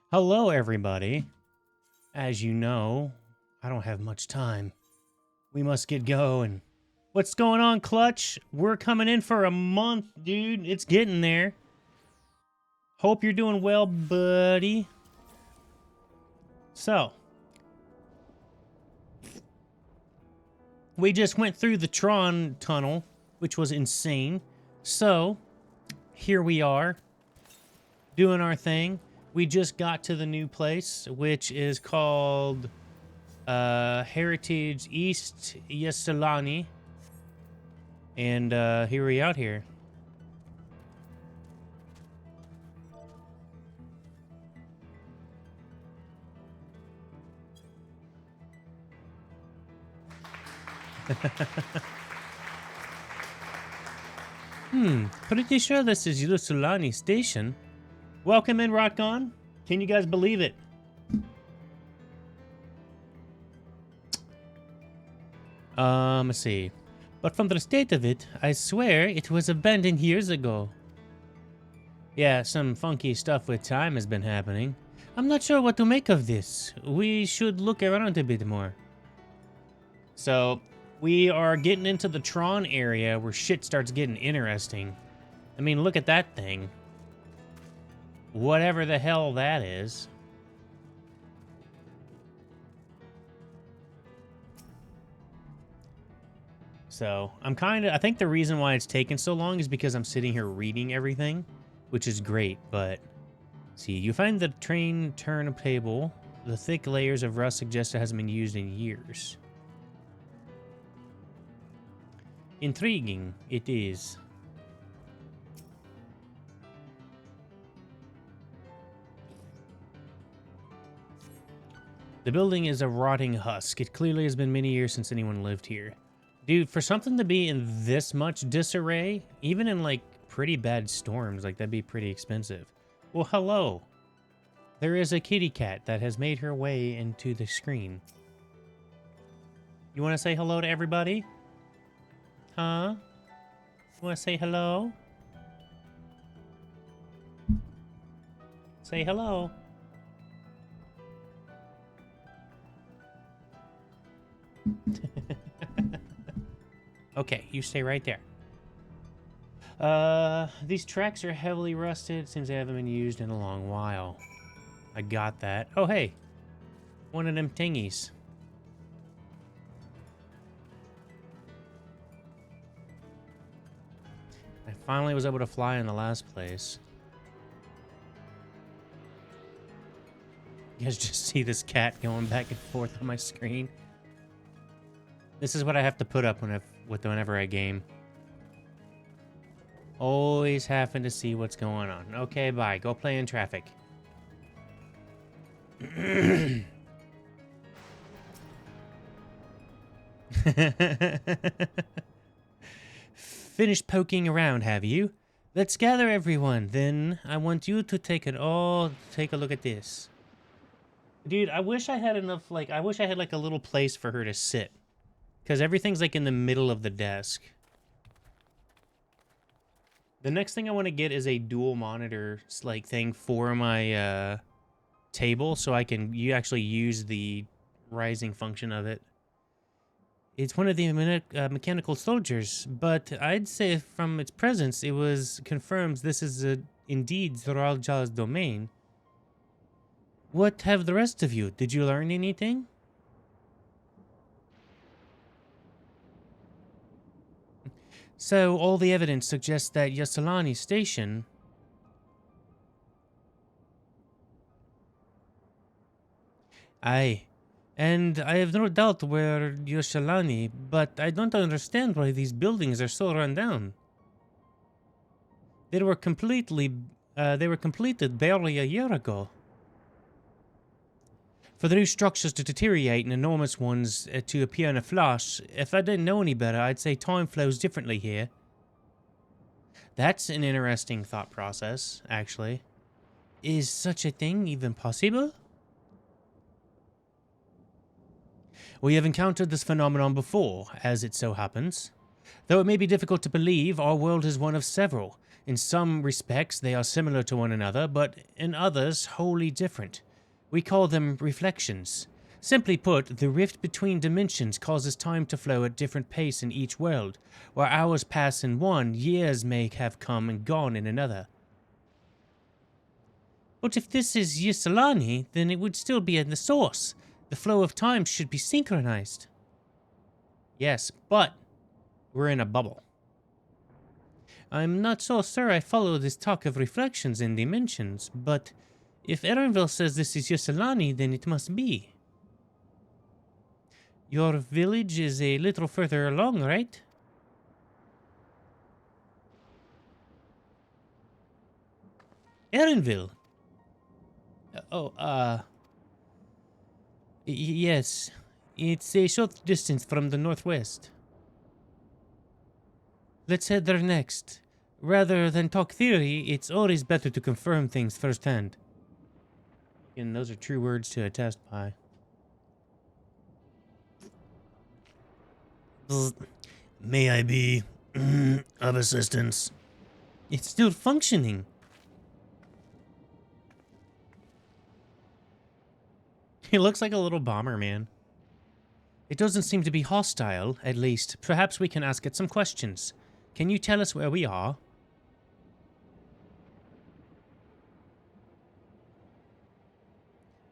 Hello, everybody. As you know, I don't have much time. We must get going. What's going on, Clutch? We're coming in for a month, dude. It's getting there. Hope you're doing well, buddy. So, we just went through the Tron tunnel, which was insane. So, here we are, doing our thing. We just got to the new place, which is called Heritage East Yeselani. And here we out here. Pretty sure this is Yeselani Station. Welcome in, Rockon. Can you guys believe it? Let's see. But from the state of it, I swear it was abandoned years ago. Yeah, some funky stuff with time has been happening. I'm not sure what to make of this. We should look around a bit more. So, we are getting into the Tron area where shit starts getting interesting. I mean, look at that thing. Whatever the hell that is. So, I think the reason why it's taken so long is because I'm sitting here reading everything, which is great, but... See, you find the train turntable. The thick layers of rust suggest it hasn't been used in years. Intriguing, it is. The building is a rotting husk. It clearly has been many years since anyone lived here. Dude, for something to be in this much disarray, even in like pretty bad storms, like that'd be pretty expensive. Well, hello. There is a kitty cat that has made her way into the screen. You want to say hello to everybody? Huh? You want to say hello? Say hello. Okay, you stay right there. These tracks are heavily rusted. Seems they haven't been used in a long while. I got that. Oh, hey. One of them tingies. I finally was able to fly in the last place. You guys just see this cat going back and forth on my screen. This is what I have to put up whenever I game. Always having to see what's going on. Okay, bye. Go play in traffic. Finished poking around, have you? Let's gather everyone. Then I want you to take a look at this. Dude, I wish I had enough, I wish I had like a little place for her to sit. Because everything's like in the middle of the desk. The next thing I want to get is a dual monitor thing for my table, so I can actually use the rising function of it. It's one of the mechanical soldiers, but I'd say from its presence, it was confirmed this is indeed Zoralja's domain. What have the rest of you? Did you learn anything? So, all the evidence suggests that Yeselani Station... Aye. And I have no doubt where Yeselani, but I don't understand why these buildings are so run down. They were completed barely a year ago. For the new structures to deteriorate and enormous ones to appear in a flash, if I didn't know any better, I'd say time flows differently here. That's an interesting thought process, actually. Is such a thing even possible? We have encountered this phenomenon before, as it so happens. Though it may be difficult to believe, our world is one of several. In some respects, they are similar to one another, but in others, wholly different. We call them reflections. Simply put, the rift between dimensions causes time to flow at different pace in each world. Where hours pass in one, years may have come and gone in another. But if this is Ysolani, then it would still be in the source. The flow of time should be synchronized. Yes, but we're in a bubble. I'm not so sure I follow this talk of reflections and dimensions, but if Erenville says this is Ysolani, then it must be. Your village is a little further along, right? Erenville. Yes. It's a short distance from the northwest. Let's head there next. Rather than talk theory, it's always better to confirm things firsthand. And those are true words to attest by. May I be of assistance? It's still functioning. He looks like a little bomber, man. It doesn't seem to be hostile, at least. Perhaps we can ask it some questions. Can you tell us where we are?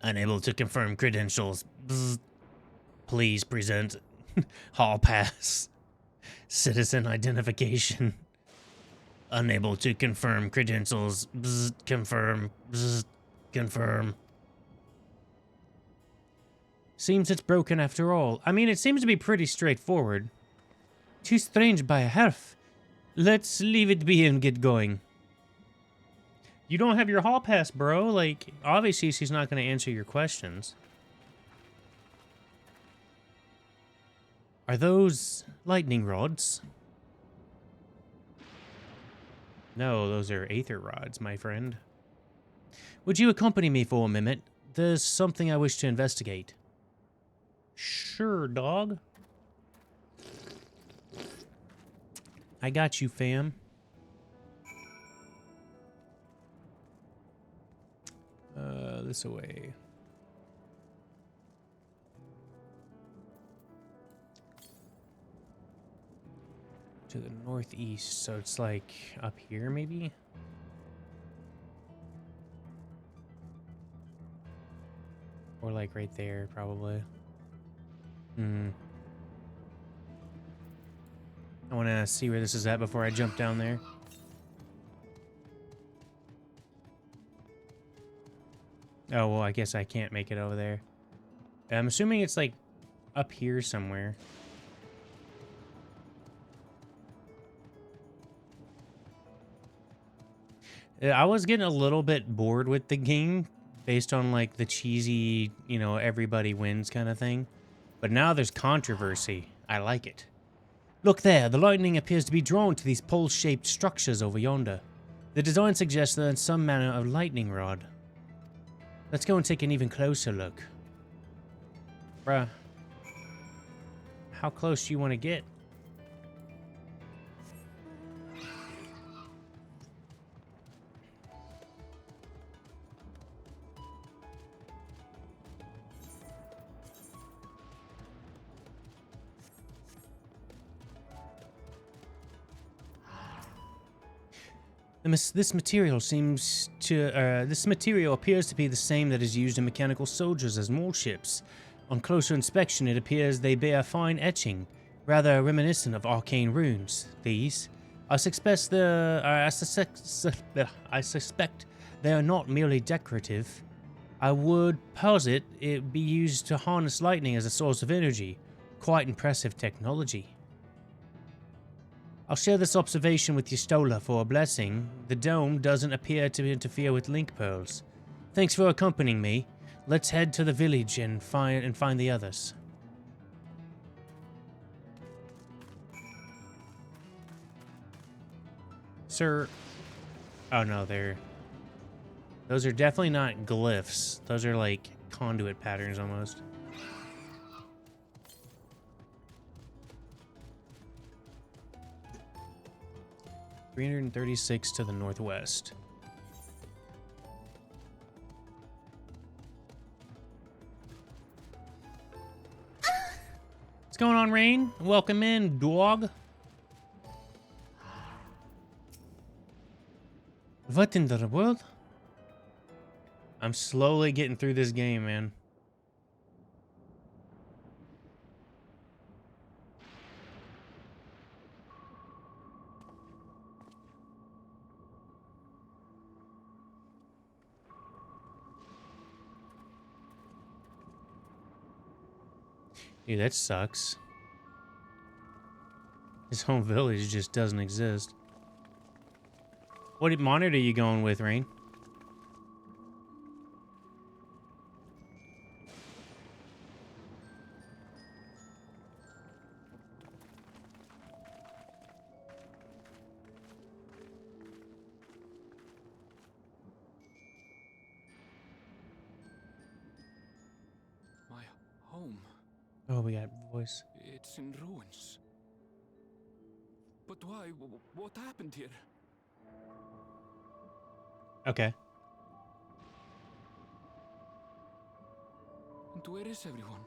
Unable to confirm credentials. Bzz. Please present hall pass. Citizen identification. Unable to confirm credentials. Bzz. Confirm. Bzz. Confirm. Seems it's broken after all. I mean, it seems to be pretty straightforward. Too strange by a half. Let's leave it be and get going. You don't have your hall pass, bro. Like, obviously she's not going to answer your questions. Are those lightning rods? No, those are aether rods, my friend. Would you accompany me for a minute? There's something I wish to investigate. Sure, dog. I got you, fam. This away. To the northeast, so it's like up here, maybe? Or like right there, probably. I want to see where this is at before I jump down there. Oh, well, I guess I can't make it over there. I'm assuming it's like up here somewhere. I was getting a little bit bored with the game based on like the cheesy, you know, everybody wins kind of thing. But now there's controversy. I like it. Look there, the lightning appears to be drawn to these pole-shaped structures over yonder. The design suggests they're in some manner of lightning rod. Let's go and take an even closer look. Bruh. How close do you want to get? This material appears to be the same that is used in mechanical soldiers as mole ships. On closer inspection, it appears they bear fine etching, rather reminiscent of arcane runes. These, I suspect they are not merely decorative. I would posit it be used to harness lightning as a source of energy. Quite impressive technology. I'll share this observation with Y'shtola for a blessing. The dome doesn't appear to interfere with link pearls. Thanks for accompanying me. Let's head to the village and find the others. Sir. Oh no, those are definitely not glyphs. Those are like conduit patterns almost. 336 to the northwest. What's going on, Rain? Welcome in, dog. What in the world? I'm slowly getting through this game, man. Dude, that sucks. His home village just doesn't exist. What monitor are you going with, Rain? My home. Oh, we got voice. It's in ruins. But why? What happened here? Okay. And where is everyone?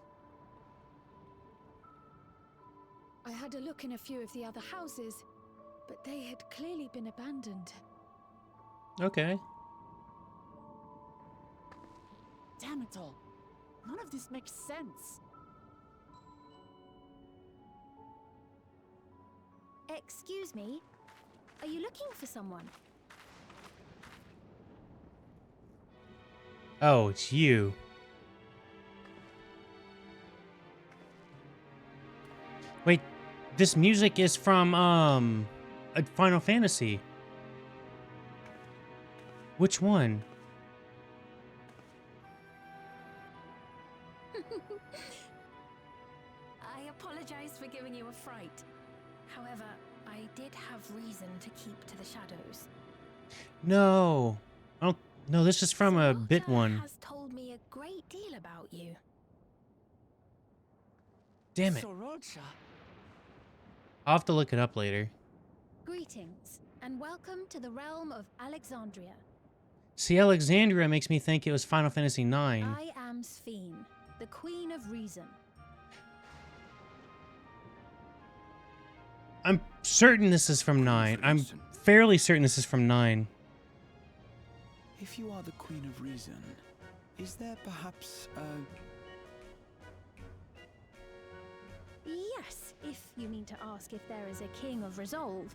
I had a look in a few of the other houses, but they had clearly been abandoned. Okay. Damn it all. None of this makes sense. Excuse me? Are you looking for someone? Oh, it's you. Wait, this music is from a Final Fantasy. Which one? I apologize for giving you a fright. However, I did have reason to keep to the shadows. No. I don't. No, this is from a bit Walter one. has told me a great deal about you. Damn it. Sororcha. I'll have to look it up later. Greetings, and welcome to the realm of Alexandria. See, Alexandria makes me think it was Final Fantasy IX. I am Sphene, the Queen of Reason. I'm certain this is from 9. I'm fairly certain this is from 9. If you are the Queen of Reason, is there perhaps Yes, if you mean to ask if there is a King of Resolve.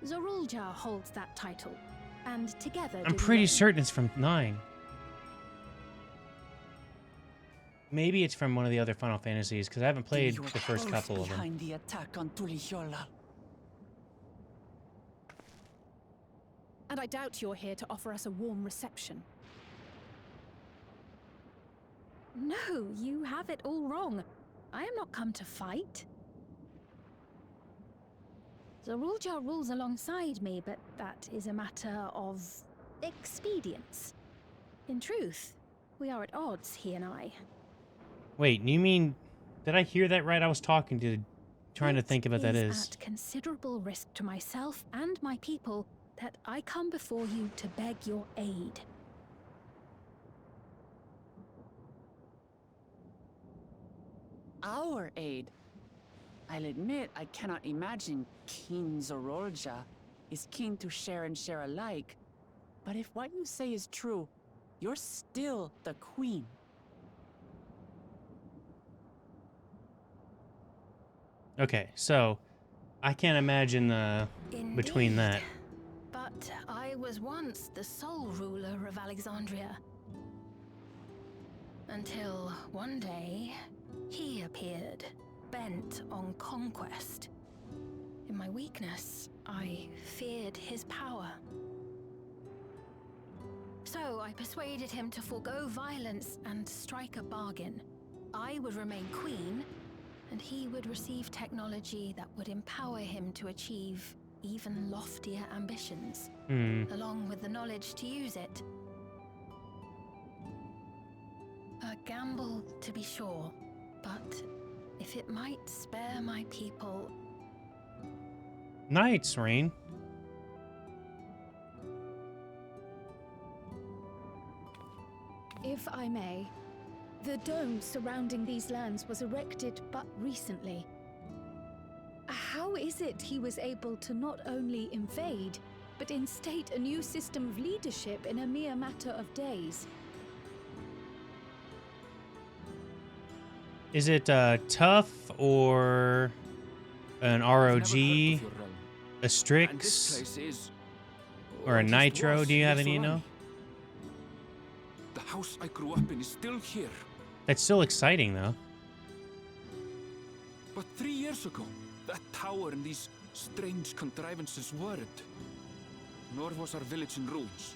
Zorulja holds that title, and together I'm do we pretty reign. certain it's from 9. Maybe it's from one of the other Final Fantasies, because I haven't played You were the first both couple of them. behind the attack on Tulihiola. And I doubt you're here to offer us a warm reception. No, you have it all wrong. I am not come to fight. Zorulja rules alongside me, but that is a matter of expedience. In truth, we are at odds, he and I. Wait, you mean... Did I hear that right? I was talking to... Trying to think of what that It is. at considerable risk to myself and my people that I come before you to beg your aid. Our aid. I'll admit I cannot imagine King Zorolja is keen to share and share alike. But if what you say is true, you're still the queen. Okay, so... I can't imagine between that. Indeed. But I was once the sole ruler of Alexandria. Until one day, he appeared, bent on conquest. In my weakness, I feared his power. So I persuaded him to forego violence and strike a bargain. I would remain queen, and he would receive technology that would empower him to achieve even loftier ambitions, along with the knowledge to use it. A gamble, to be sure, but if it might spare my people... Knights, Rain. If I may, the dome surrounding these lands was erected but recently. How is it he was able to not only invade, but instate a new system of leadership in a mere matter of days? Is it tough or an I've never heard ROG, of your realm. a And this Strix, place is, or a just Nitro? was Do you have years any, you away. know? The house I grew up in is still here. That's still exciting, though. But 3 years ago, that tower and these strange contrivances weren't. Nor was our village in ruins.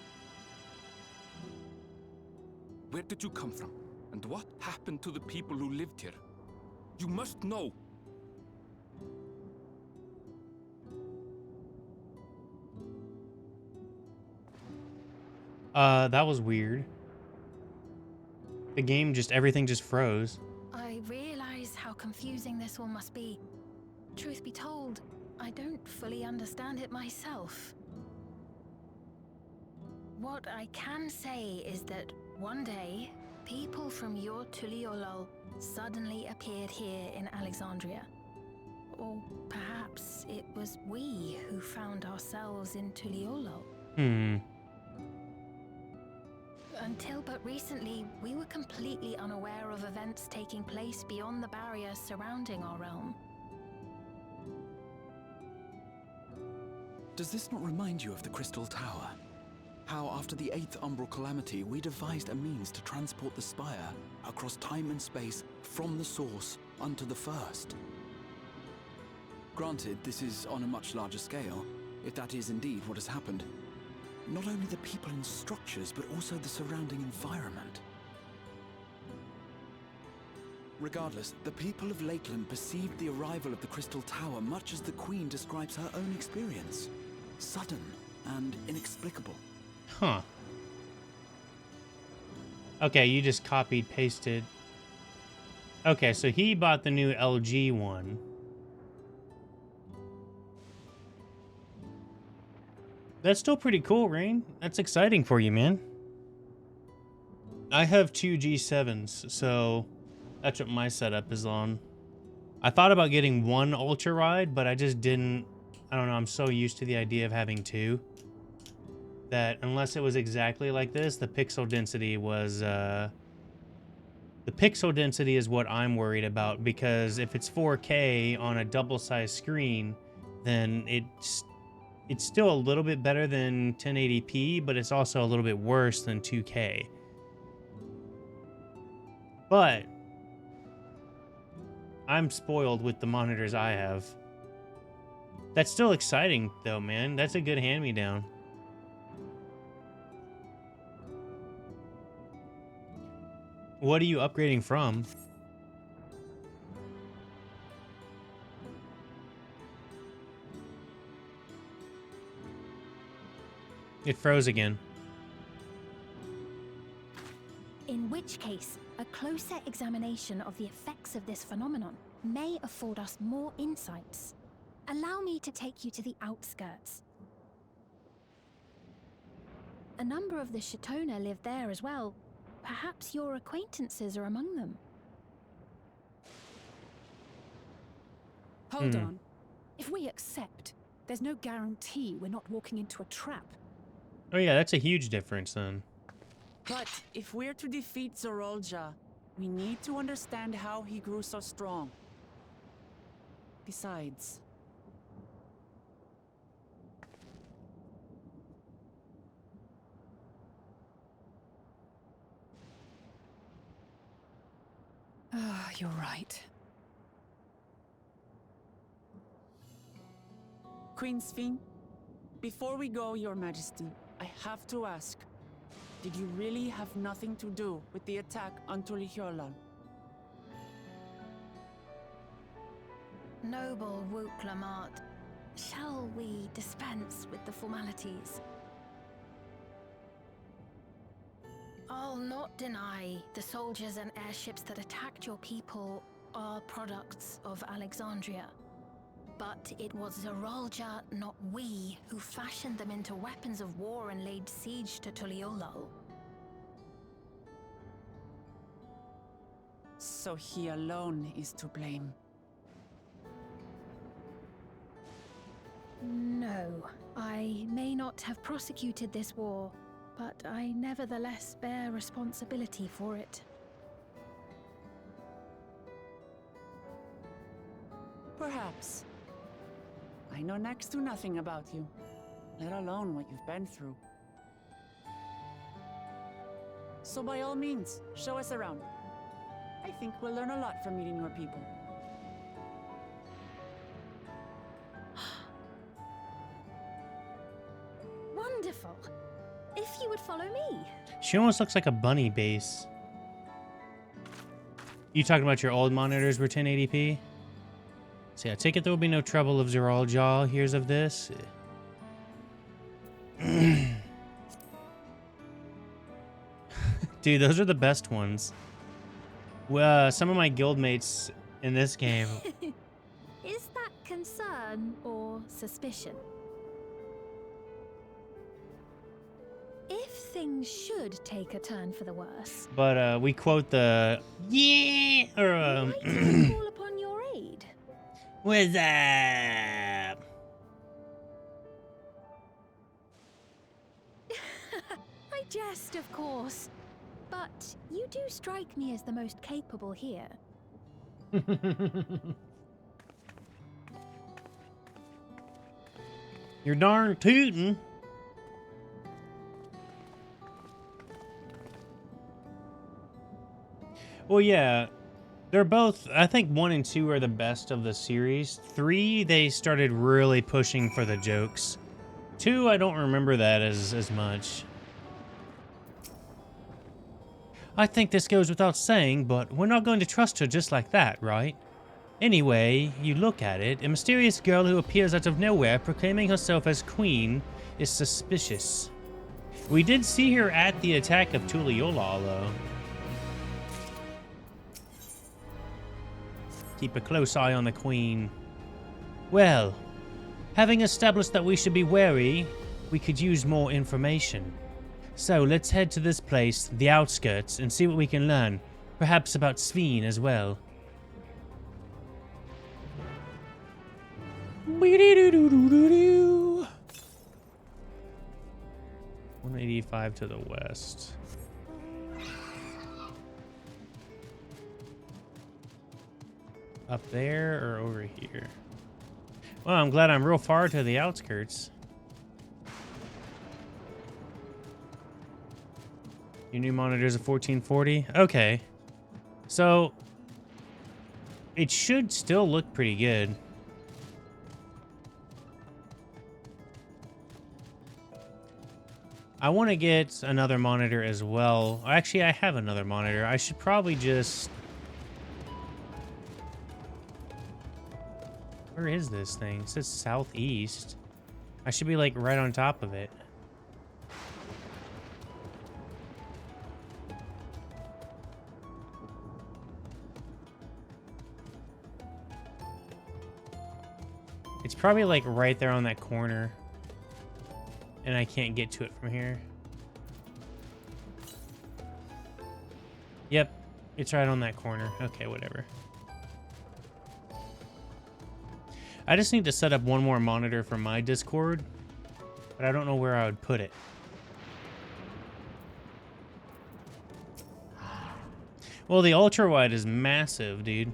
Where did you come from? And what happened to the people who lived here? You must know. That was weird. The game everything just froze. I realize how confusing this all must be. Truth be told, I don't fully understand it myself. What I can say is that one day, people from your Tuliolol suddenly appeared here in Alexandria. Or perhaps it was we who found ourselves in Tuliolol. Until but recently, we were completely unaware of events taking place beyond the barrier surrounding our realm. Does this not remind you of the Crystal Tower? How after the 8th Umbral Calamity, we devised a means to transport the Spire across time and space from the source unto the First. Granted, this is on a much larger scale, if that is indeed what has happened. Not only the people and structures, but also the surrounding environment. Regardless, the people of Lakeland perceived the arrival of the Crystal Tower much as the Queen describes her own experience. Sudden and inexplicable. Huh. Okay, you just copied, pasted. Okay, so he bought the new LG one. That's still pretty cool, Rain. That's exciting for you, man. I have 2 G7s, so that's what my setup is on. I thought about getting one Ultra Ride, but I just didn't. I don't know, I'm so used to the idea of having 2 that unless it was exactly like this, the pixel density was... the pixel density is what I'm worried about, because if it's 4K on a double-sized screen, then it's still a little bit better than 1080p, but it's also a little bit worse than 2K. But I'm spoiled with the monitors I have. That's still exciting, though, man. That's a good hand-me-down. What are you upgrading from? It froze again. In which case, a closer examination of the effects of this phenomenon may afford us more insights. Allow me to take you to the outskirts. A number of the Shatona live there as well. Perhaps your acquaintances are among them. Hold on. If we accept, there's no guarantee we're not walking into a trap. Oh yeah, that's a huge difference then. But if we're to defeat Zorolja, we need to understand how he grew so strong. Besides... Ah, you're right. Queen Sphene, before we go, Your Majesty, I have to ask, did you really have nothing to do with the attack on Tuliolol? Noble Wook Lamart, shall we dispense with the formalities? I'll not deny the soldiers and airships that attacked your people are products of Alexandria. But it was Zorolja, not we, who fashioned them into weapons of war and laid siege to Tuliolol. So he alone is to blame. No, I may not have prosecuted this war, but I nevertheless bear responsibility for it. Perhaps. I know next to nothing about you, let alone what you've been through. So by all means, show us around. I think we'll learn a lot from meeting your people. Wonderful. If you would follow me. She almost looks like a bunny base. You talking about your old monitors were 1080p? So yeah, I take it there will be no trouble if Zeral Jaw hears of this. Dude, those are the best ones. Well, some of my guildmates in this game. Is that concern or suspicion? If things should take a turn for the worse, But we quote the yeah or might I call upon your aid? what's up? I jest, of course. But you do strike me as the most capable here. You're darn tootin'. Well, yeah, they're both, I think 1 and 2 are the best of the series. 3, they started really pushing for the jokes. 2, I don't remember that as much. I think this goes without saying, but we're not going to trust her just like that, right? Anyway, you look at it, a mysterious girl who appears out of nowhere proclaiming herself as queen is suspicious. We did see her at the attack of Tuliyola, though. Keep a close eye on the queen. Well, having established that we should be wary, we could use more information. So let's head to this place, the outskirts, and see what we can learn. Perhaps about Sveen as well. 185 to the west. Up there or over here? Well, I'm glad I'm real far to the outskirts. Your new monitor's a 1440? Okay. So, it should still look pretty good. I want to get another monitor as well. Actually, I have another monitor. I should probably just... Where is this thing? It says southeast. I should be like right on top of it. It's probably like right there on that corner. And I can't get to it from here. Yep, it's right on that corner. Okay, whatever. I just need to set up one more monitor for my Discord, but I don't know where I would put it. Well, the ultra-wide is massive, dude.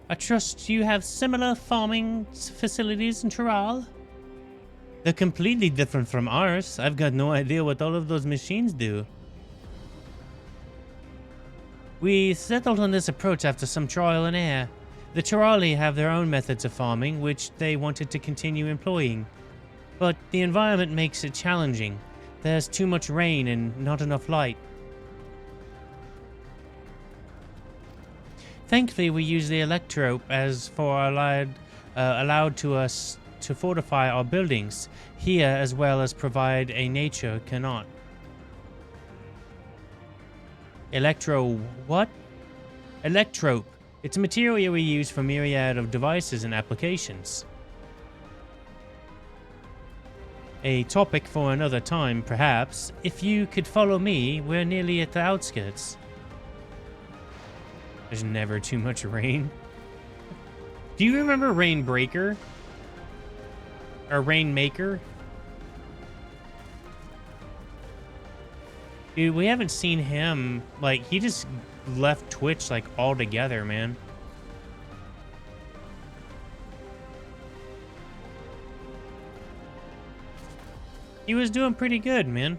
I trust you have similar farming facilities in Tyrol? They're completely different from ours. I've got no idea what all of those machines do. We settled on this approach after some trial and error. The Tyrali have their own methods of farming, which they wanted to continue employing. But the environment makes it challenging. There's too much rain and not enough light. Thankfully, we use the electrope as for allowed to us to fortify our buildings here, as well as provide a nature cannot. What? Electrope. It's a material we use for myriad of devices and applications. A topic for another time, perhaps. If you could follow me, we're nearly at the outskirts. There's never too much rain. Do you remember Rainbreaker? Or Rainmaker? Dude, we haven't seen him. Like, he just left Twitch, like, altogether, man. He was doing pretty good, man.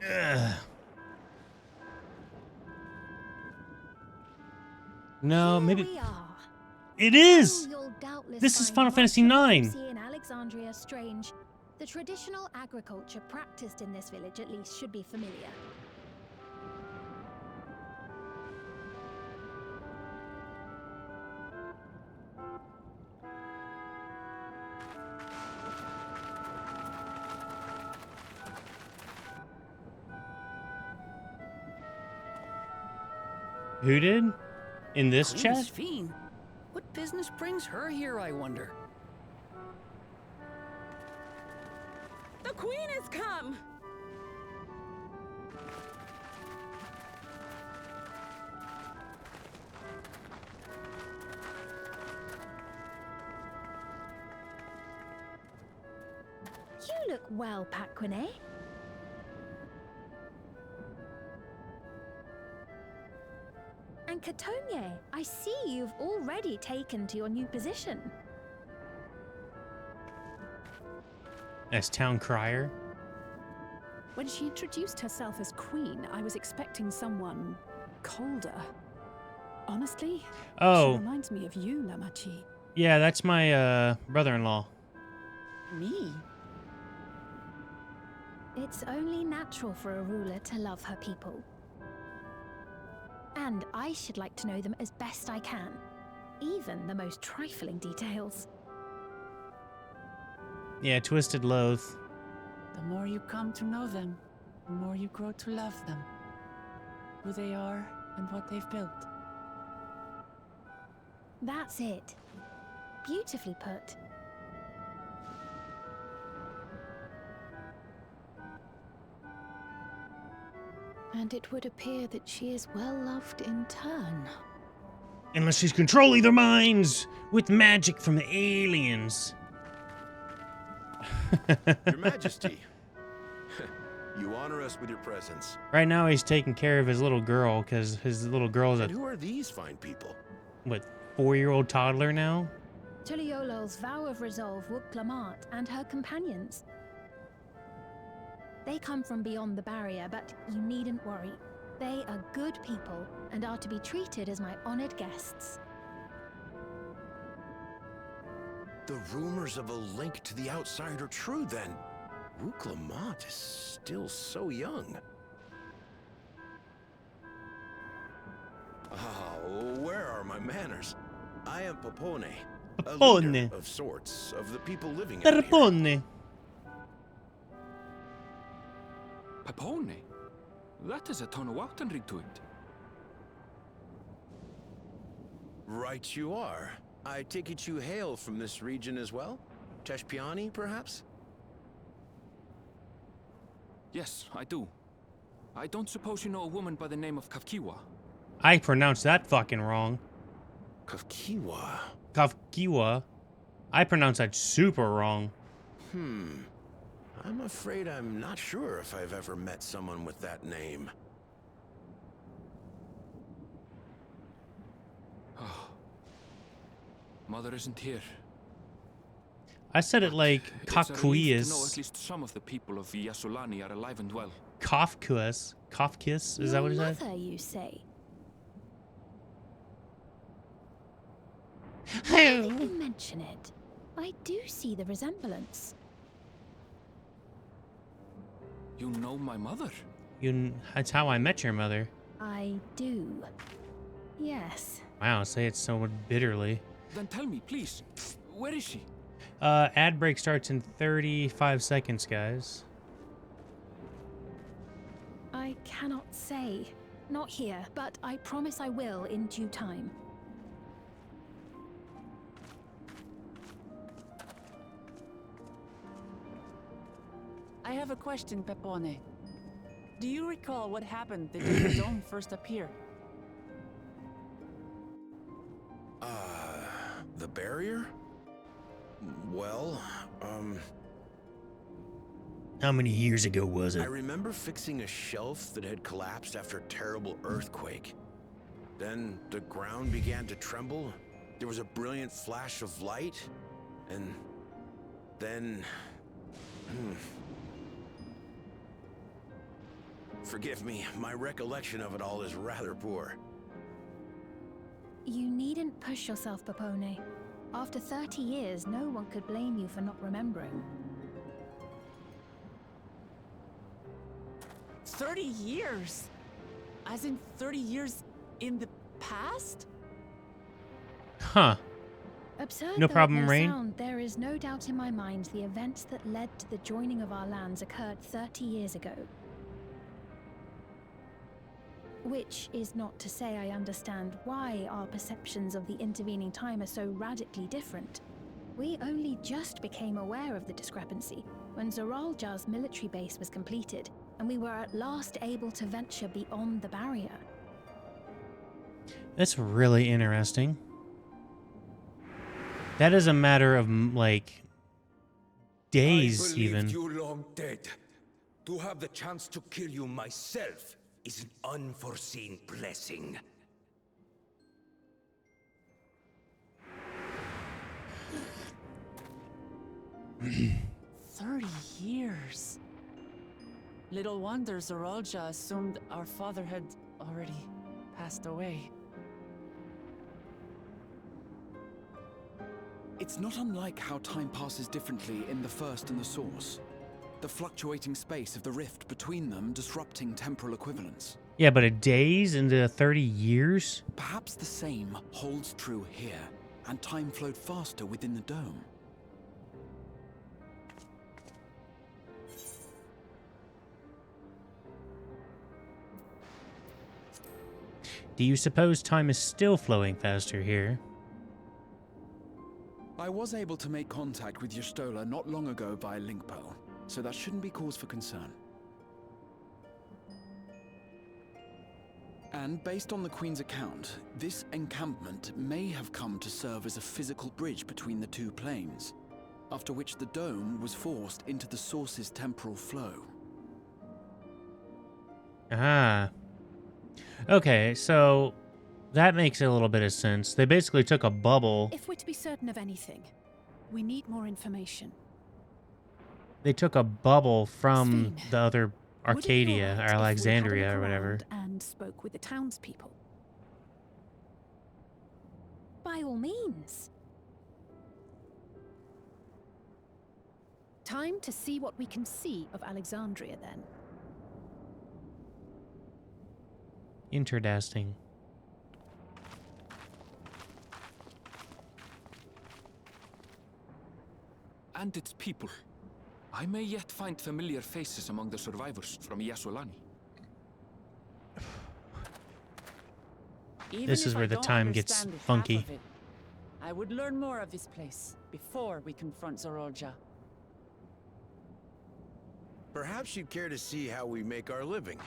Ugh. No, Here maybe we are. it is. Now you'll doubtless This is find Final Fantasy much of IX. what you see in Alexandria strange. The traditional agriculture practiced in this village, at least, should be familiar. Who did? In this Queen chat? Sphene? What business brings her here, I wonder? The queen has come! You look well, Paquine. And Catogne, I see you've already taken to your new position. As town crier? When she introduced herself as queen, I was expecting someone colder. Honestly, Oh. she reminds me of you, Lamachi. Yeah, that's my brother-in-law. Me? It's only natural for a ruler to love her people. And I should like to know them as best I can, even the most trifling details. Yeah, Twisted Loath. The more you come to know them, the more you grow to love them. Who they are and what they've built. That's it. Beautifully put. And it would appear that she is well loved in turn. Unless she's controlling their minds with magic from the aliens. Your Majesty, you honor us with your presence. Right now he's taking care of his little girl because his little girl's And a, who are these fine people? what, 4-year-old toddler now? Tuliolol's vow of resolve Wuk-Lamat and her companions. They come from beyond the barrier, but you needn't worry. They are good people and are to be treated as my honored guests. The rumors of a link to the outside are true then. Wuk-Lamat is still so young. Where are my manners? I am Popone, a Popone. leader of sorts of the people living out here. Terpone. Papone? That is a Tonawaktanrig to it. Right you are. I take it you hail from this region as well? Teshpiani, perhaps? Yes, I do. I don't suppose you know a woman by the name of Kafkiwa? I pronounced that fucking wrong. Kafkiwa. Kafkiwa. I pronounced that super wrong. I'm afraid I'm not sure if I've ever met someone with that name. Mother isn't here. I said it like It's a relief to know Kakuias. at least some of the people of Yasulani are alive and well. Kafkuas. Kafkis? Is that what he said? Mother, you say? Now that you mention it, I do see the resemblance. You know my mother? That's how I met your mother. I do. Yes. Wow, say it so bitterly. Then tell me, please. Where is she? Ad break starts in 35 seconds, guys. I cannot say. Not here, but I promise I will in due time. I have a question, Pepone. Do you recall what happened the day the dome first appeared? The barrier? Well, How many years ago was I it? remember fixing a shelf that had collapsed after a terrible earthquake. Then the ground began to tremble. There was a brilliant flash of light, and then... Forgive me, my recollection of it all is rather poor. You needn't push yourself, Pepone. After 30 years, no one could blame you for not remembering. 30 years? As in 30 years in the past? Huh. Absurd No though it problem, may Rain. sound, there is no doubt in my mind the events that led to the joining of our lands occurred 30 years ago. Which is not to say I understand why our perceptions of the intervening time are so radically different. We only just became aware of the discrepancy when Zoralja's military base was completed, and we were at last able to venture beyond the barrier. That's really interesting. That is a matter of, like, days, I believed even. you long dead. To have the chance to kill you myself is an unforeseen blessing. "30 years. Little wonder Zoralja assumed our father had already passed away. It's not unlike how time passes differently in the First and the Source. The fluctuating space of the rift between them disrupting temporal equivalence. Yeah, but a days into 30 years? Perhaps the same holds true here, and time flowed faster within the dome. Do you suppose time is still flowing faster here? I was able to make contact with Y'shtola not long ago via link pearl, so that shouldn't be cause for concern. And based on the Queen's account, this encampment may have come to serve as a physical bridge between the two planes, after which the dome was forced into the Source's temporal flow. Ah. Okay, so that makes a little bit of sense. They basically took a bubble. If we're to be certain of anything, we need more information. They took a bubble from Sven, the other Would it be Arcadia, all or right if we had a Alexandria, look or whatever. around and spoke with the townspeople? By all means. Time to see what we can see of Alexandria, then. Interesting. And its people. I may yet find familiar faces among the survivors from Yasolani. Even This if is I where the don't time gets understand half funky. of it, I would learn more of this place before we confront Zoralja. Perhaps you'd care to see how we make our living.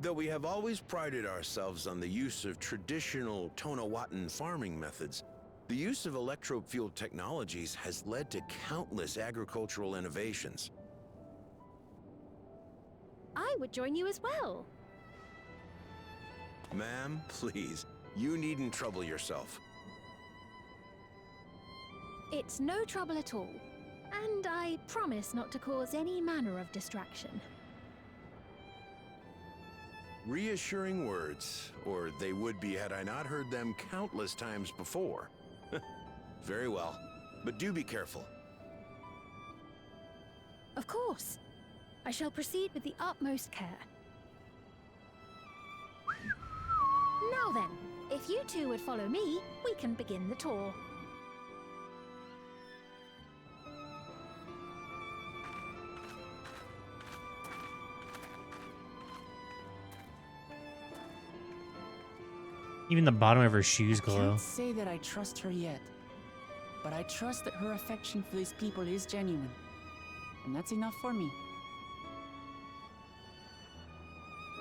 Though we have always prided ourselves on the use of traditional Tonawatan farming methods, the use of electro-fueled technologies has led to countless agricultural innovations. I would join you as well. Ma'am, please, you needn't trouble yourself. It's no trouble at all. And I promise not to cause any manner of distraction. Reassuring words, or they would be had I not heard them countless times before. Very well, but do be careful. Of course. I shall proceed with the utmost care. Now then, if you two would follow me, we can begin the tour. Even the bottom of her shoes glow. Can't say that I trust her yet, but I trust that her affection for these people is genuine, and that's enough for me.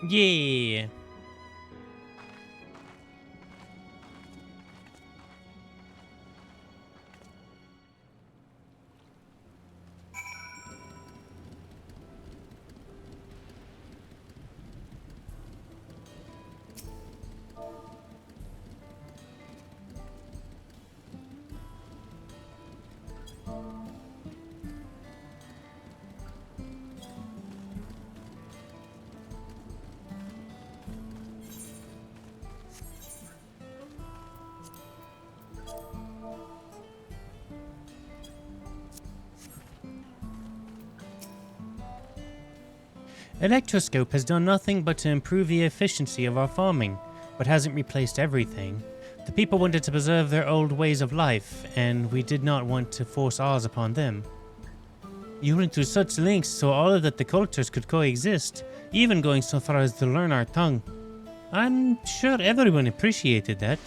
Yeah. Electroscope has done nothing but to improve the efficiency of our farming, but hasn't replaced everything. The people wanted to preserve their old ways of life, and we did not want to force ours upon them. You went to such lengths so all of that the cultures could coexist, even going so far as to learn our tongue. I'm sure everyone appreciated that.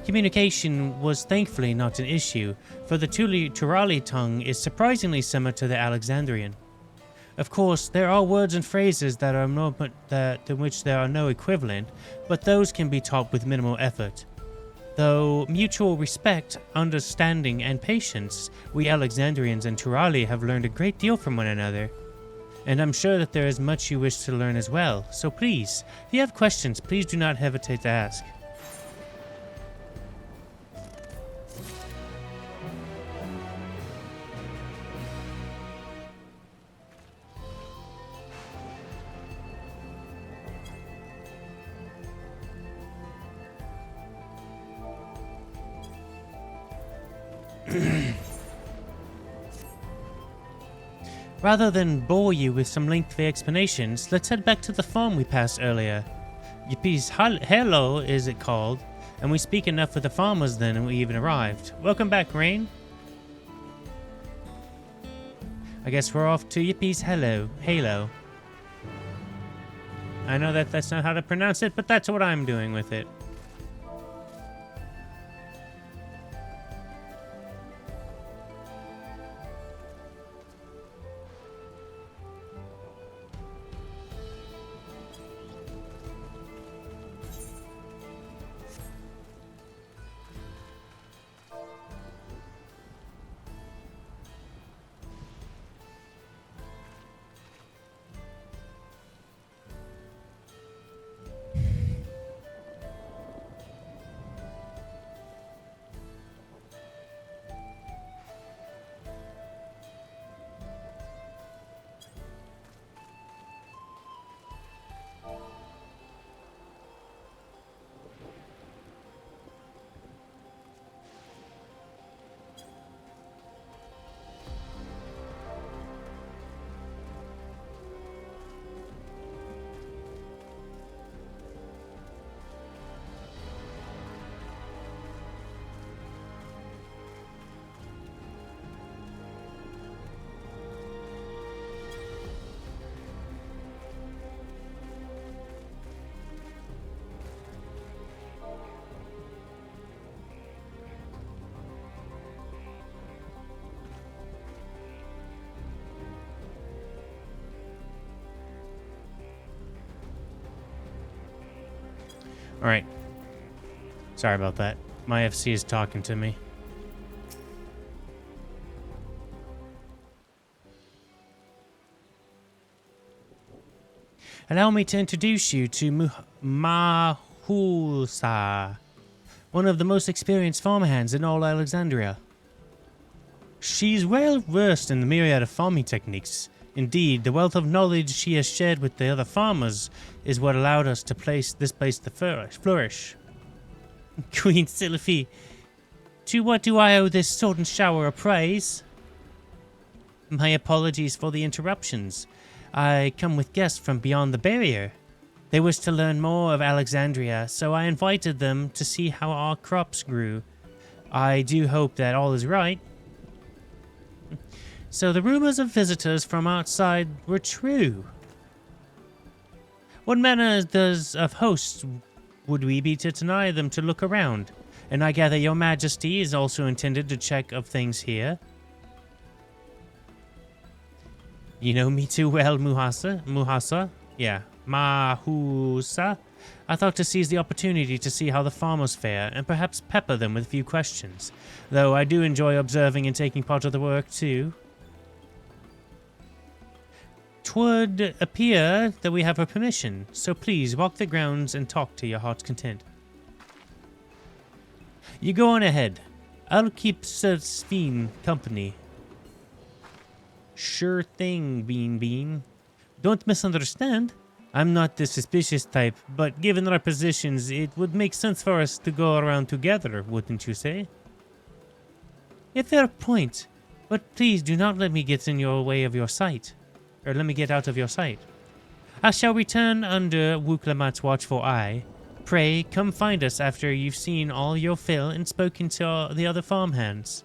Communication was thankfully not an issue, for the Turali tongue is surprisingly similar to the Alexandrian. Of course, there are words and phrases that are in which there are no equivalent, but those can be taught with minimal effort. Though mutual respect, understanding, and patience, we Alexandrians and Turali have learned a great deal from one another. And I'm sure that there is much you wish to learn as well, so please, if you have questions, please do not hesitate to ask. Rather than bore you with some lengthy explanations, let's head back to the farm we passed earlier. Yippie's Hello is it called, and we speak enough with the farmers then and we even arrived. Welcome back, Rain. I guess we're off to Yippie's Halo. I know that that's not how to pronounce it, but that's what I'm doing with it. Alright. Sorry about that. My FC is talking to me. Allow me to introduce you to Mahulsa, one of the most experienced farmhands in all Alexandria. She's well versed in the myriad of farming techniques Indeed, the wealth of knowledge she has shared with the other farmers is what allowed us to place this place to flourish. Queen Sylphie, to what do I owe this sudden shower of praise? My apologies for the interruptions. I come with guests from beyond the barrier. They wish to learn more of Alexandria, so I invited them to see how our crops grew. I do hope that all is right. So the rumors of visitors from outside were true. What manner of hosts would we be to deny them to look around? And I gather your majesty is also intended to check of things here? You know me too well, Muhasa? Yeah, Mahusa. I thought to seize the opportunity to see how the farmers fare, and perhaps pepper them with a few questions. Though I do enjoy observing and taking part of the work too. 'Twould appear that we have her permission, so please walk the grounds and talk to your heart's content. You go on ahead. I'll keep Sir Sveen company. Sure thing, Bean. Don't misunderstand. I'm not the suspicious type, but given our positions, it would make sense for us to go around together, wouldn't you say? A fair point, but please do not let me get in your way of your sight. Or let me get out of your sight. I shall return under Wuklamat's watchful eye. Pray, come find us after you've seen all your fill and spoken to the other farmhands.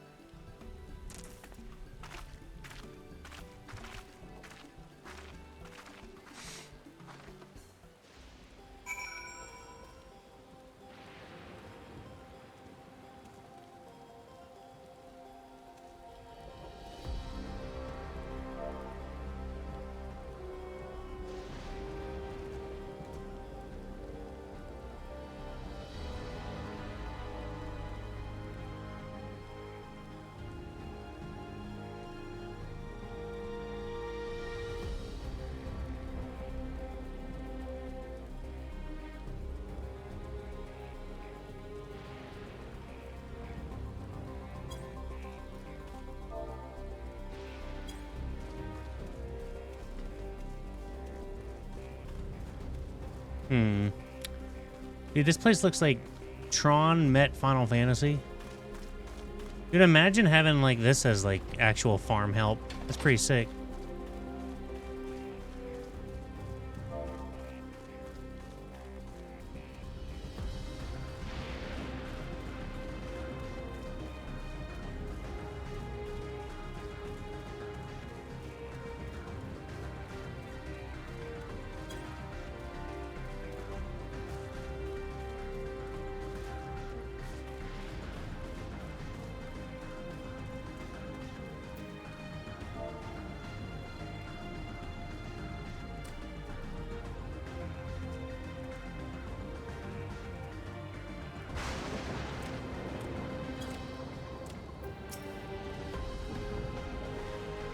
Dude, this place looks like Tron met Final Fantasy. Dude, imagine having like this as like actual farm help. That's pretty sick.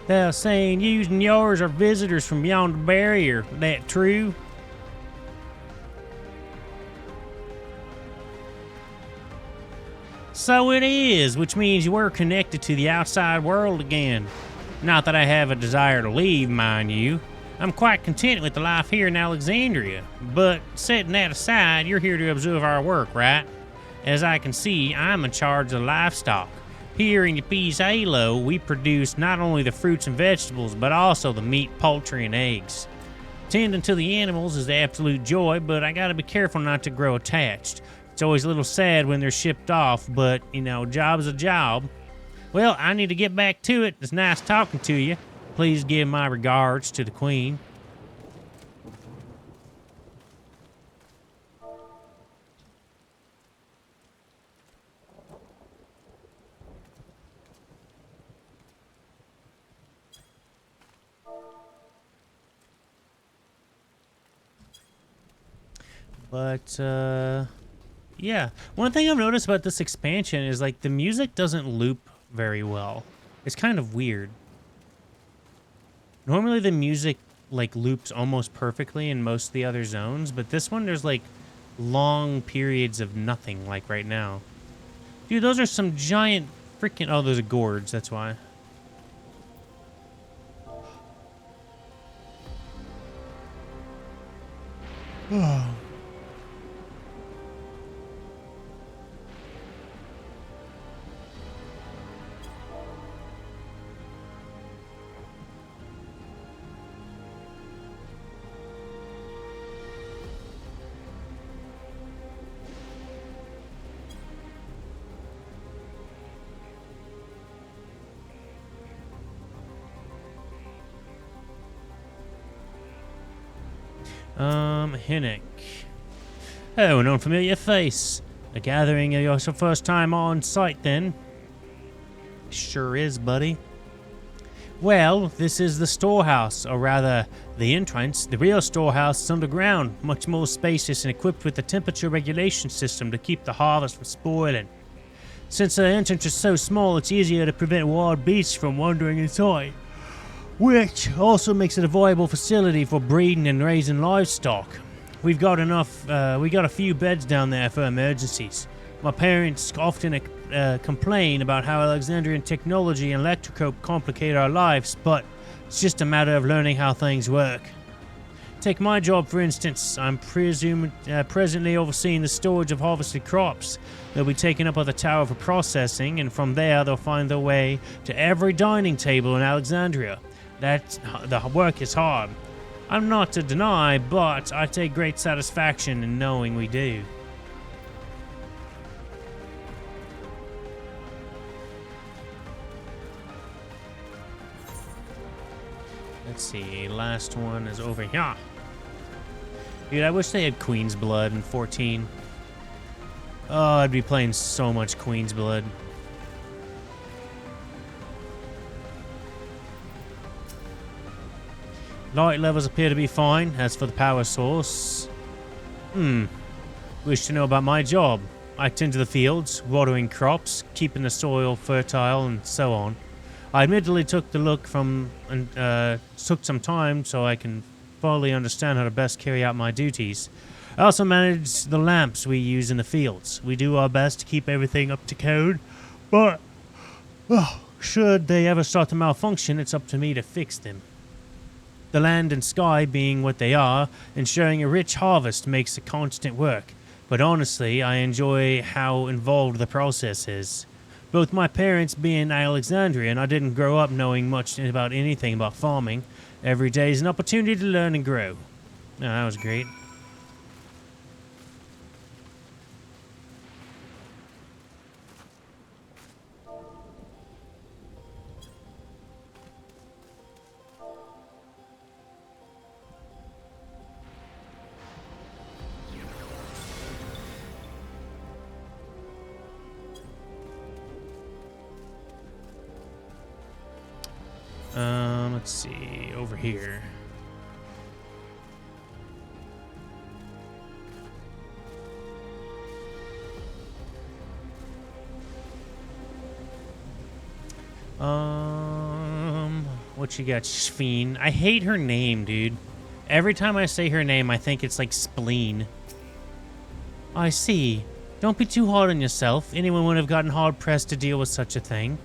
They're saying yous and yours are visitors from beyond the barrier. That true? So it is, which means we're connected to the outside world again. Not that I have a desire to leave, mind you. I'm quite content with the life here in Alexandria. But setting that aside, you're here to observe our work, right? As I can see, I'm in charge of the livestock. Here in Yapese Halo, we produce not only the fruits and vegetables, but also the meat, poultry, and eggs. Tending to the animals is the absolute joy, but I gotta be careful not to grow attached. It's always a little sad when they're shipped off, but, you know, job's a job. Well, I need to get back to it. It's nice talking to you. Please give my regards to the Queen. But, yeah. One thing I've noticed about this expansion is, like, the music doesn't loop very well. It's kind of weird. Normally the music, like, loops almost perfectly in most of the other zones, but this one there's, like, long periods of nothing, like right now. Dude, those are some giant freaking... Oh, those are gourds, that's why. Hinnick. Oh, an unfamiliar face. A gathering of your first time on site, then? Sure is, buddy. Well, this is the storehouse, or rather, the entrance. The real storehouse is underground, much more spacious and equipped with a temperature regulation system to keep the harvest from spoiling. Since the entrance is so small, it's easier to prevent wild beasts from wandering inside, which also makes it a viable facility for breeding and raising livestock. We've got a few beds down there for emergencies. My parents often complain about how Alexandrian technology and electrocope complicate our lives, but it's just a matter of learning how things work. Take my job, for instance. I'm presently overseeing the storage of harvested crops. They'll be taken up by the tower for processing, and from there they'll find their way to every dining table in Alexandria. The work is hard. I'm not to deny, but I take great satisfaction in knowing we do. Let's see, last one is over here. Dude, I wish they had Queen's Blood in 14. Oh, I'd be playing so much Queen's Blood. Light levels appear to be fine. As for the power source... Wish to know about my job. I tend to the fields, watering crops, keeping the soil fertile, and so on. I admittedly took some time so I can fully understand how to best carry out my duties. I also manage the lamps we use in the fields. We do our best to keep everything up to code, but should they ever start to malfunction, it's up to me to fix them. The land and sky being what they are, ensuring a rich harvest makes a constant work. But honestly, I enjoy how involved the process is. Both my parents being Alexandrian, I didn't grow up knowing much about anything about farming. Every day is an opportunity to learn and grow. Oh, that was great. Let's see, over here. What you got, Shveen? I hate her name, dude. Every time I say her name, I think it's like spleen. I see. Don't be too hard on yourself. Anyone would have gotten hard-pressed to deal with such a thing.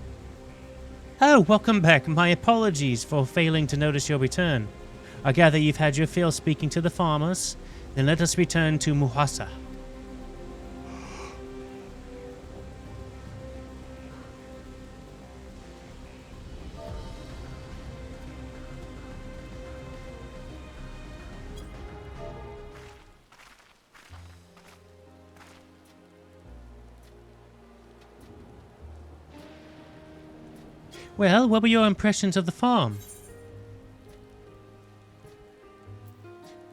Oh, welcome back. My apologies for failing to notice your return. I gather you've had your fill speaking to the farmers. Then let us return to Muhasa. Well, what were your impressions of the farm?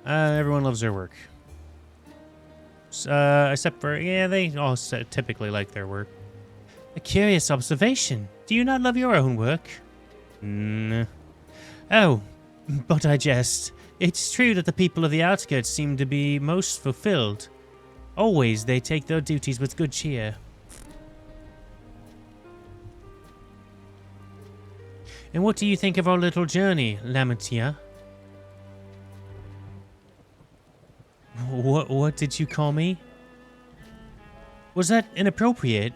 Everyone loves their work. Except for, yeah, they all typically like their work. A curious observation. Do you not love your own work? Oh, but I jest. It's true that the people of the outskirts seem to be most fulfilled. Always they take their duties with good cheer. And what do you think of our little journey, Lamitia? What did you call me? Was that inappropriate?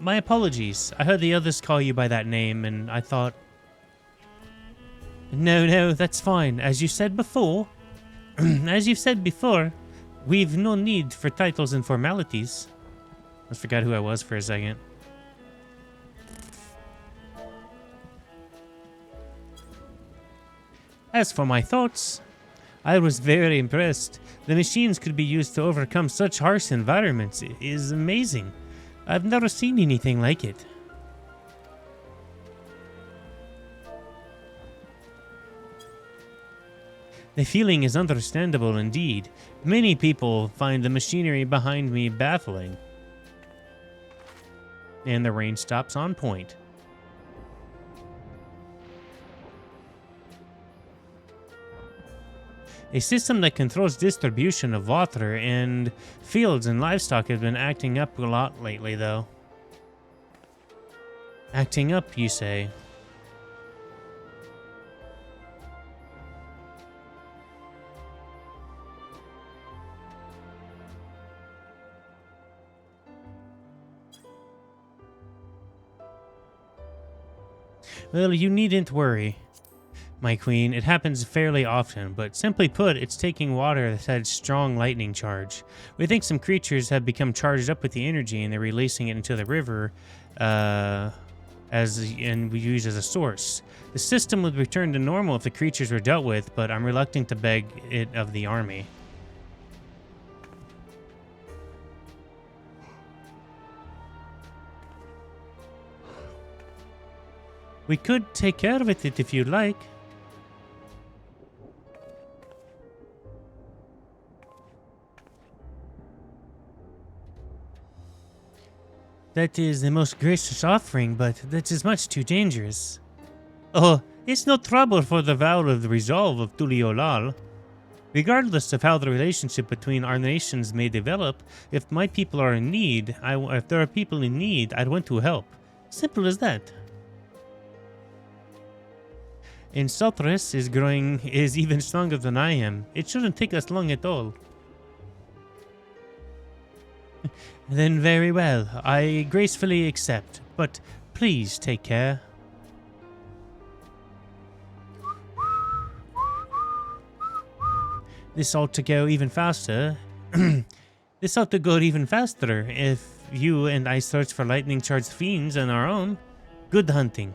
My apologies. I heard the others call you by that name, and I thought... No, that's fine. As you said before... We've no need for titles and formalities. I forgot who I was for a second. As for my thoughts, I was very impressed. The machines could be used to overcome such harsh environments. It is amazing. I've never seen anything like it. The feeling is understandable indeed. Many people find the machinery behind me baffling. And the rain stops on point. A system that controls distribution of water and fields and livestock has been acting up a lot lately, though. Acting up, you say? Well, you needn't worry, my queen. It happens fairly often, but simply put, it's taking water that had strong lightning charge. We think some creatures have become charged up with the energy and they're releasing it into the river and we use as a source. The system would return to normal if the creatures were dealt with, but I'm reluctant to beg it of the army. We could take care of it if you'd like. That is the most gracious offering, but that is much too dangerous. Oh, it's no trouble for the vow of the resolve of Tuliolal. Regardless of how the relationship between our nations may develop, if my people are in need, if there are people in need, I'd want to help. Simple as that. And Sotris is even stronger than I am. It shouldn't take us long at all. Then very well, I gracefully accept, but please take care. This ought to go even faster. This ought to go even faster if you and I search for lightning-charged fiends on our own. Good hunting.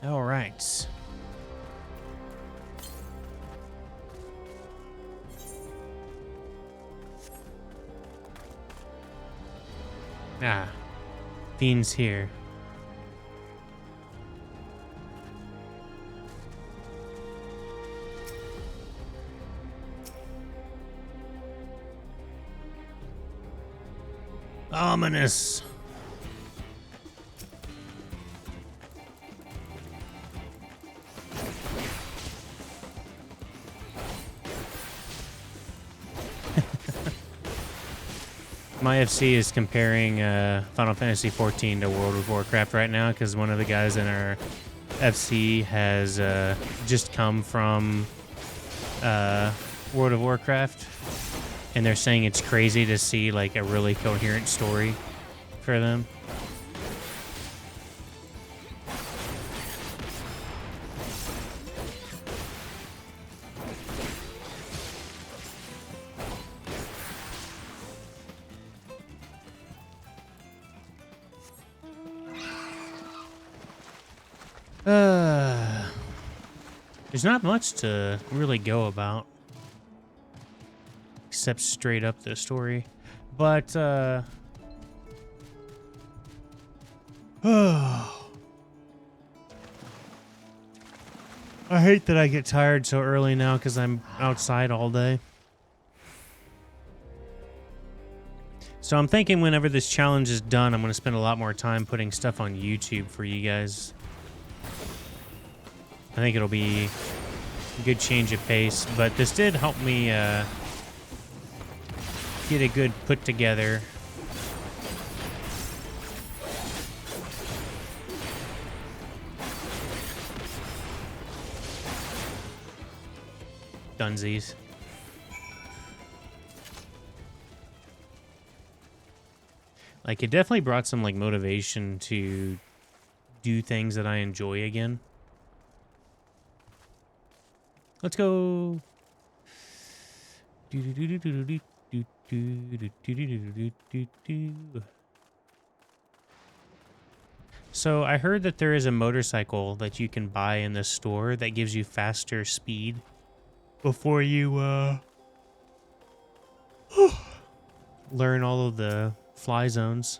All right. Ah, fiends here. Ominous. My FC is comparing Final Fantasy XIV to World of Warcraft right now because one of the guys in our FC has just come from World of Warcraft, and they're saying it's crazy to see like a really coherent story for them. There's not much to really go about, except straight up the story, but I hate that I get tired so early now because I'm outside all day. So I'm thinking whenever this challenge is done, I'm going to spend a lot more time putting stuff on YouTube for you guys. I think it'll be a good change of pace, but this did help me get a good put together. Dunsies. Like, it definitely brought some, like, motivation to do things that I enjoy again. Let's go. So I heard that there is a motorcycle that you can buy in the store that gives you faster speed before you learn all of the fly zones.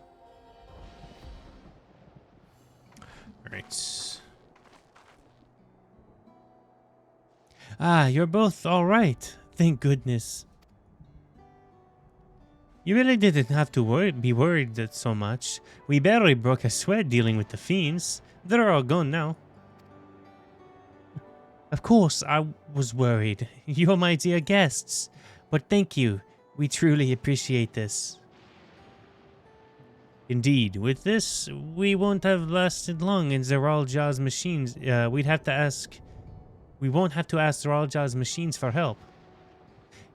All right. Ah, you're both all right. Thank goodness. You really didn't have to be worried that so much. We barely broke a sweat dealing with the fiends. They're all gone now. Of course, I was worried. You're my dear guests. But thank you. We truly appreciate this. Indeed, with this, we won't have lasted long in Zeralja's machines. We won't have to ask Zeralja's machines for help.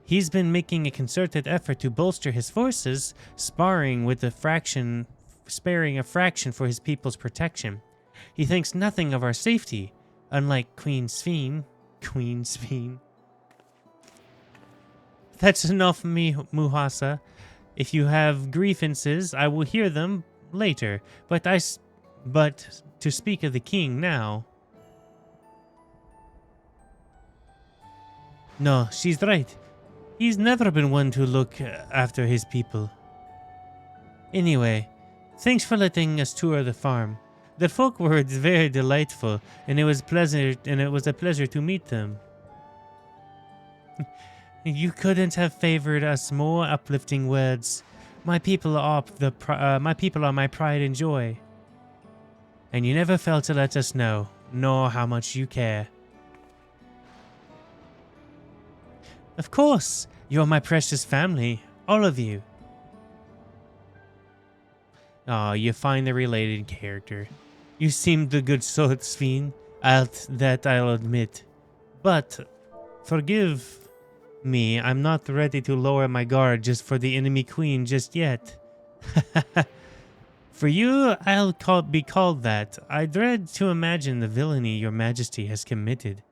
He's been making a concerted effort to bolster his forces, sparing a fraction for his people's protection. He thinks nothing of our safety, unlike Queen Sphene. That's enough, Muhasa. If you have grievances, I will hear them later. But to speak of the king now. No, she's right. He's never been one to look after his people. Anyway, thanks for letting us tour the farm. The folk were very delightful, and it was a pleasure to meet them. You couldn't have favored us more uplifting words. My people are my pride and joy. And you never fail to let us know, nor how much you care. Of course, you're my precious family, all of you. Oh, you find the related character. You seem the good sort, Sphene. I'll admit. But, forgive me, I'm not ready to lower my guard just for the enemy queen just yet. For you, I'll be called that. I dread to imagine the villainy your majesty has committed.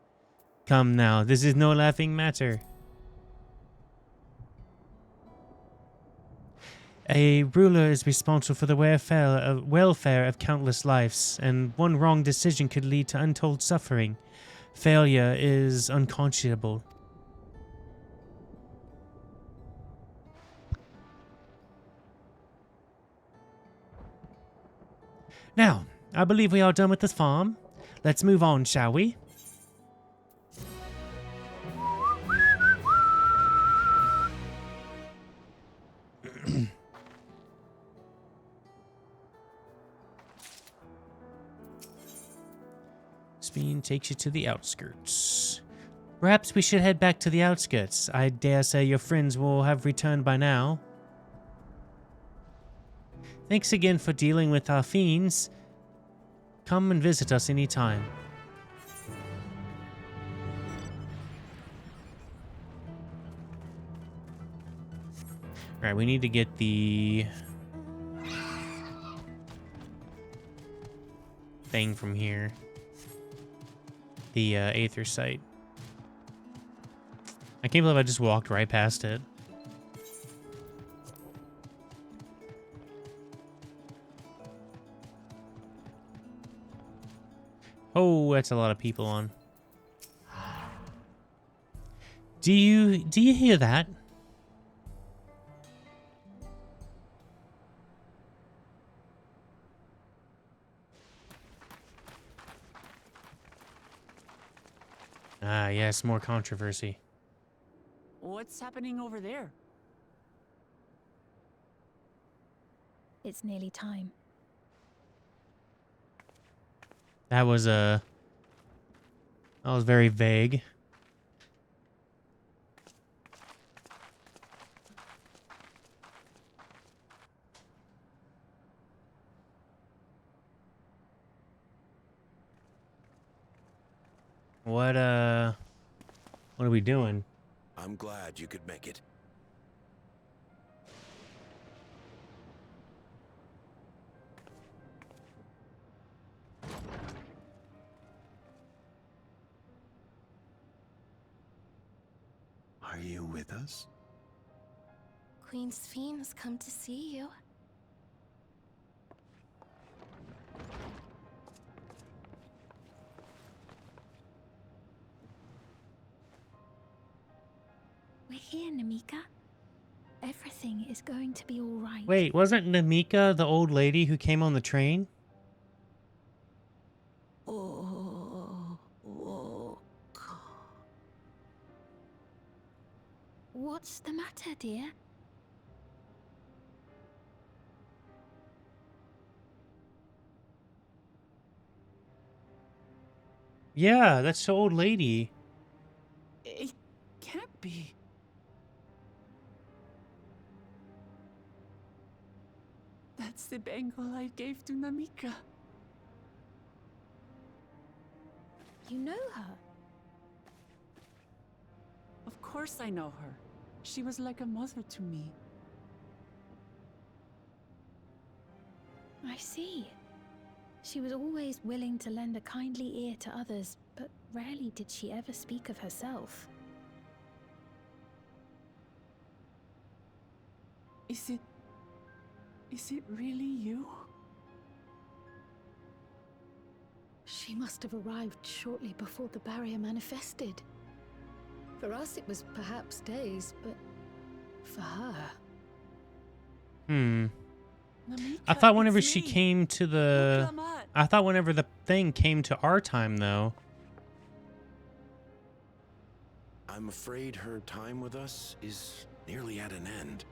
Come now, this is no laughing matter. A ruler is responsible for the welfare of countless lives, and one wrong decision could lead to untold suffering. Failure is unconscionable. Now, I believe we are done with this farm. Let's move on, shall we? Sphene takes you to the outskirts. Perhaps we should head back to the outskirts. I dare say your friends will have returned by now. Thanks again for dealing with our fiends. Come and visit us anytime. Alright, we need to get the thing from here. The Aether site. I can't believe I just walked right past it. Oh, that's a lot of people on. Do you hear that? Ah, yes, more controversy. What's happening over there? It's nearly time. That was very vague. What are we doing? I'm glad you could make it. you with us? Queen Sphene has come to see you. We're here, Namika. Everything is going to be all right. Wait, wasn't Namika the old lady who came on the train? What's the matter, dear? Yeah, that's the old lady. It can't be. That's the bangle I gave to Namika. You know her? Of course I know her. She was like a mother to me. I see. She was always willing to lend a kindly ear to others, but rarely did she ever speak of herself. Is it really you? She must have arrived shortly before the barrier manifested. For us, it was perhaps days, but for her... Hmm. Namika, I thought whenever it's she me. came to the... Look, Lamat. I thought whenever the thing came to our time, though. I'm afraid her time with us is nearly at an end.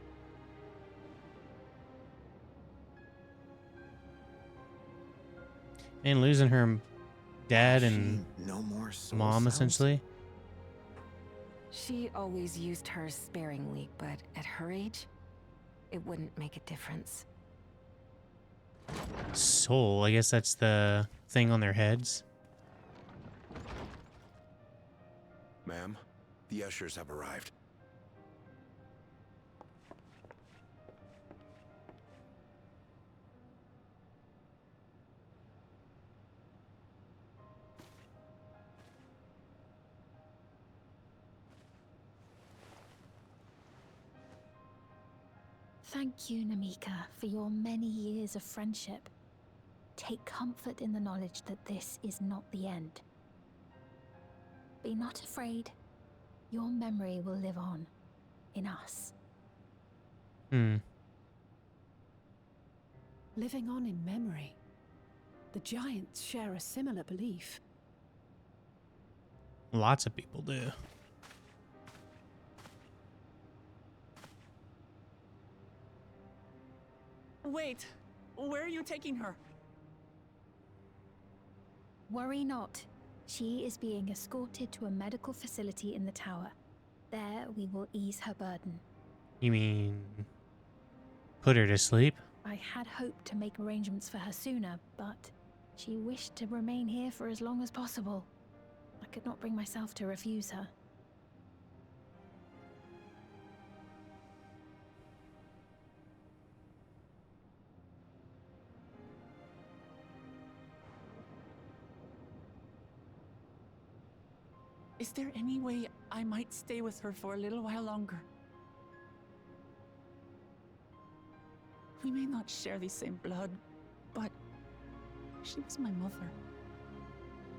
And losing her dad Has and she no more soul mom, cells? essentially. She always used hers sparingly, but at her age, it wouldn't make a difference. Soul, I guess that's the thing on their heads. Ma'am, the ushers have arrived. Thank you, Namika, for your many years of friendship. Take comfort in the knowledge that this is not the end. Be not afraid. Your memory will live on in us. Hmm. Living on in memory. The giants share a similar belief. Lots of people do. Wait, where are you taking her? Worry not. She is being escorted to a medical facility in the tower. There we will ease her burden. You mean... put her to sleep? I had hoped to make arrangements for her sooner, but she wished to remain here for as long as possible. I could not bring myself to refuse her. Is there any way I might stay with her for a little while longer? We may not share the same blood, but she was my mother.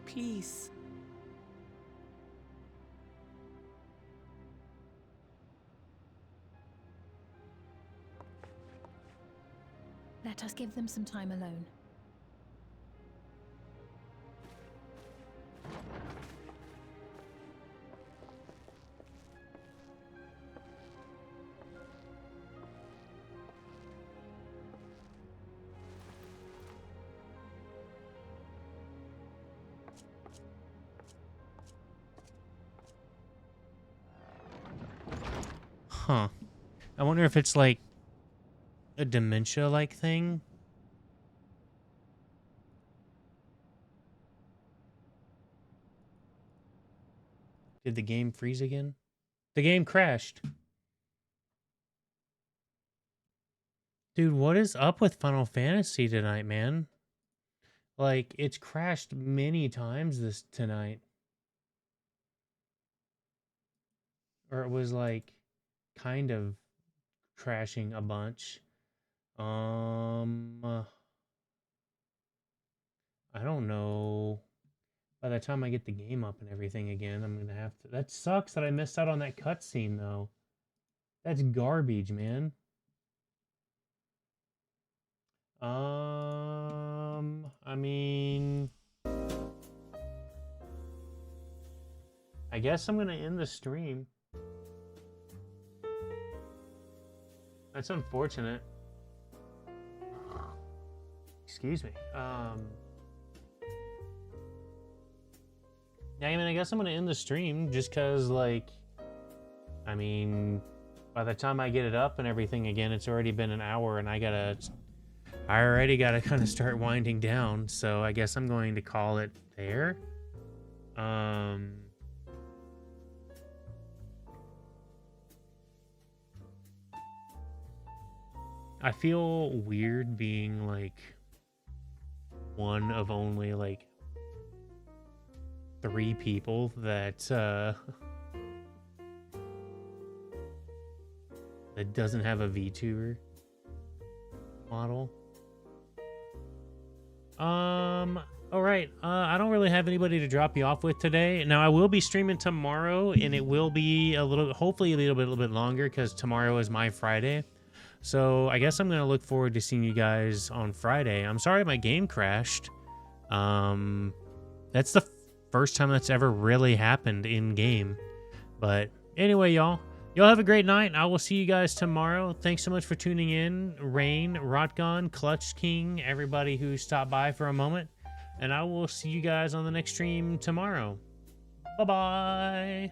Please. Let us give them some time alone. Huh. I wonder if it's like a dementia-like thing. Did the game freeze again? The game crashed. Dude, what is up with Final Fantasy tonight, man? Like, it's crashed many times tonight. or it was like kind of crashing a bunch. I don't know. By the time I get the game up and everything again, I'm gonna have to. That sucks that I missed out on that cutscene though. That's garbage, man. I mean, I guess I'm gonna end the stream. That's unfortunate. Excuse me. Yeah, I mean, I guess I'm gonna end the stream just because, like, I mean, by the time I get it up and everything again, it's already been an hour, and I already gotta kind of start winding down. So I guess I'm going to call it there. I feel weird being like one of only like 3 people that that doesn't have a VTuber model. All right. I don't really have anybody to drop you off with today. Now I will be streaming tomorrow, and it will be hopefully a little bit longer because tomorrow is my Friday. So I guess I'm gonna look forward to seeing you guys on Friday. I'm sorry my game crashed. That's the first time that's ever really happened in game. But anyway, y'all have a great night. I will see you guys tomorrow. Thanks so much for tuning in. Rain, Rotgon, Clutch King, everybody who stopped by for a moment. And I will see you guys on the next stream tomorrow. Bye-bye.